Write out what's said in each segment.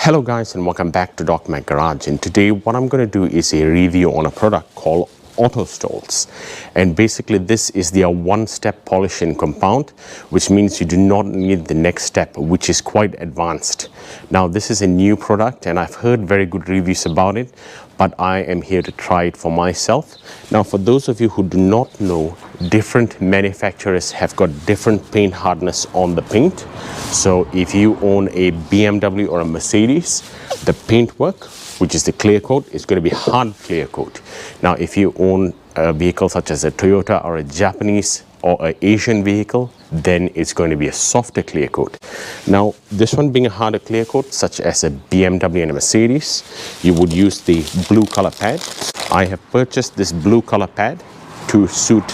Hello guys, and welcome back to DocMack Garage. And today what I'm going to do is a review on a product called AutoStolz, and basically this is their one-step polishing compound, which means you do not need the next step, which is quite advanced. Now this is a new product and I've heard very good reviews about it, but I am here to try it for myself. Now for those of you who do not know, different manufacturers have got different paint hardness on the paint. So if you own a BMW or a Mercedes, the paintwork, which is the clear coat, is going to be hard clear coat. Now if you own a vehicle such as a Toyota or a Japanese or an Asian vehicle, then it's going to be a softer clear coat. Now this one being a harder clear coat, such as a BMW and a Mercedes, you would use the blue color pad. I have purchased this blue color pad to suit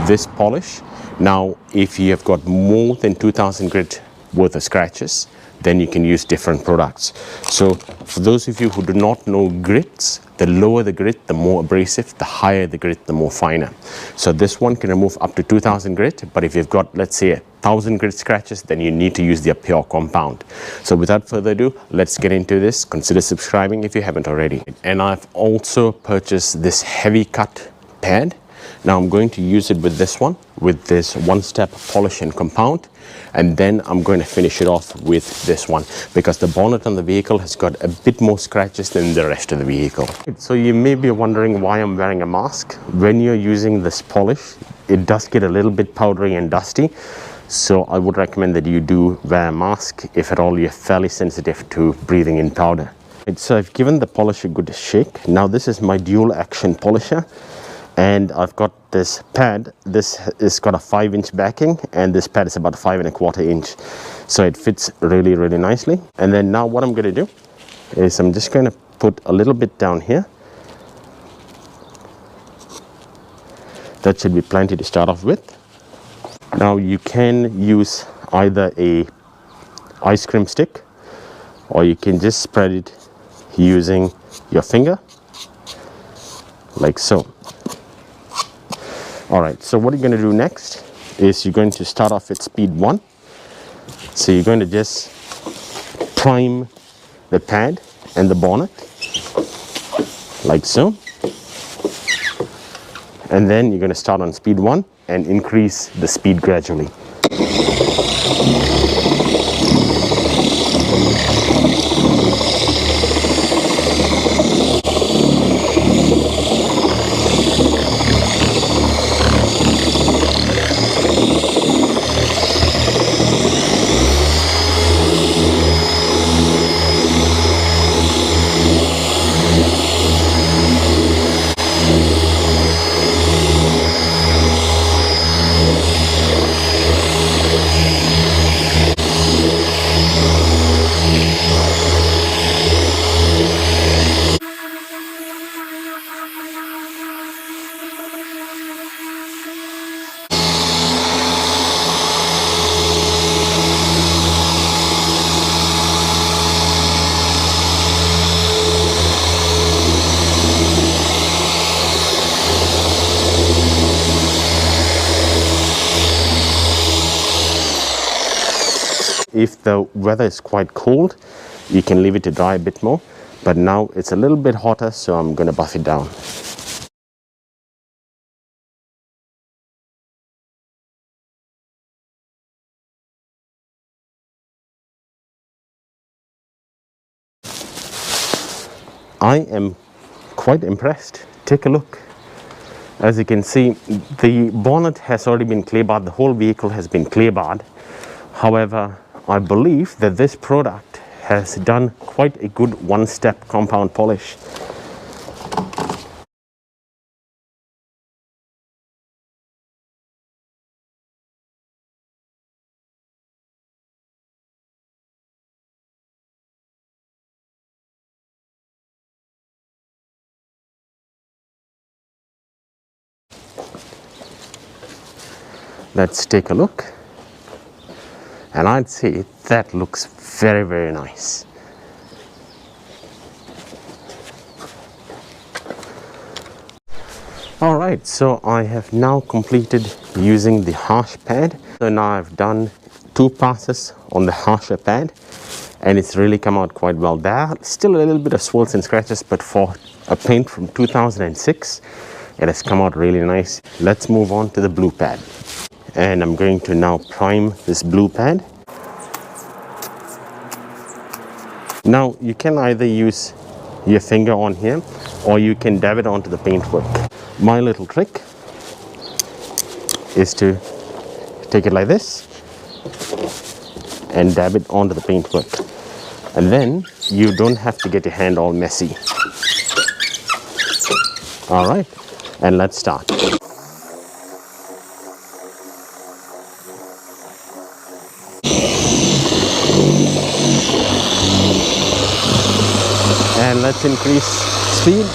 this polish. Now if you have got more than 2000 grit worth of scratches, then you can use different products. So for those of you who do not know grits, the lower the grit, the more abrasive; the higher the grit, the more finer. So this one can remove up to 2000 grit, but if you've got, let's say, 1000 grit scratches, then you need to use their pure compound. So without further ado, let's get into this. Consider subscribing if you haven't already. And I've also purchased this heavy cut pad. Now I'm going to use it with this one, with this one-step polishing compound, and then I'm going to finish it off with this one, because the bonnet on the vehicle has got a bit more scratches than the rest of the vehicle. So you may be wondering why I'm wearing a mask. When you're using this polish, it does get a little bit powdery and dusty, so I would recommend that you do wear a mask if at all you're fairly sensitive to breathing in powder. So I've given the polish a good shake. Now this is my dual action polisher, and I've got this pad. This has got a 5-inch backing, and this pad is about 5 1/4 inch, so it fits really nicely. And then now what I'm going to do is I'm just going to put a little bit down here. That should be plenty to start off with. Now you can use either a ice cream stick, or you can just spread it using your finger like so. Alright, so what you're going to do next is you're going to start off at speed 1. So you're going to just prime the pad and the bonnet like so. And then you're going to start on speed 1 and increase the speed gradually. If the weather is quite cold, you can leave it to dry a bit more, but now it's a little bit hotter, so I'm going to buff it down. I am quite impressed. Take a look. As you can see, the bonnet has already been clay barred. The whole vehicle has been clay barred. However, I believe that this product has done quite a good one-step compound polish. Let's take a look. And I'd say that looks very nice. Alright, so I have now completed using the harsh pad. So now I've done 2 passes on the harsher pad, and it's really come out quite well. There are still a little bit of swirls and scratches, but for a paint from 2006, it has come out really nice. Let's move on to the blue pad, and I'm going to now prime this blue pad. Now you can either use your finger on here, or you can dab it onto the paintwork. My little trick is to take it like this and dab it onto the paintwork, and then you don't have to get your hand all messy. All right, and let's start. And let's increase speed.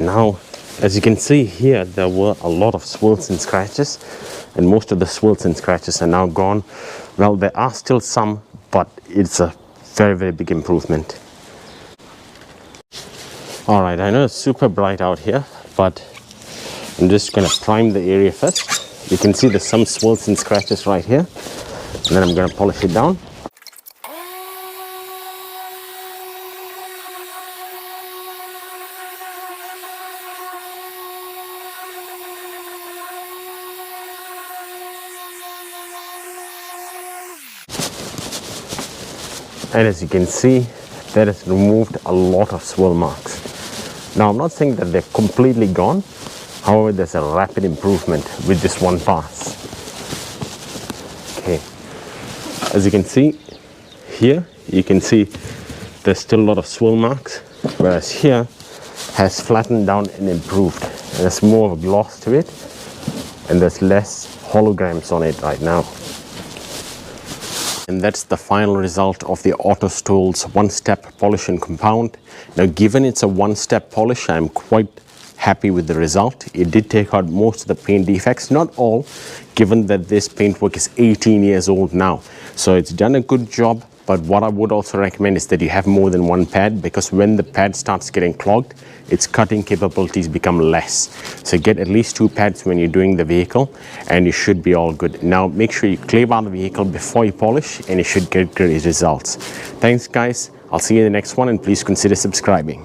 Now, as you can see here, there were a lot of swirls and scratches, and most of the swirls and scratches are now gone. Well, there are still some, but it's a very, very big improvement. All right, I know it's super bright out here, but I'm just going to prime the area first. You can see there's some swirls and scratches right here, and then I'm going to polish it down. And as you can see, that has removed a lot of swirl marks. Now, I'm not saying that they're completely gone. However, there's a rapid improvement with this one pass. Okay, as you can see here, you can see there's still a lot of swirl marks, whereas here has flattened down and improved. And there's more of a gloss to it, and there's less holograms on it right now. And that's the final result of the AutoStolz one-step polish and compound. Now, given it's a one-step polish, I'm quite happy with the result. It did take out most of the paint defects, not all, given that this paintwork is 18 years old now. So it's done a good job, but what I would also recommend is that you have more than one pad, because when the pad starts getting clogged, its cutting capabilities become less. So get at least 2 pads when you're doing the vehicle, and you should be all good. Now make sure you clean out the vehicle before you polish, and you should get great results. Thanks guys, I'll see you in the next one, and please consider subscribing.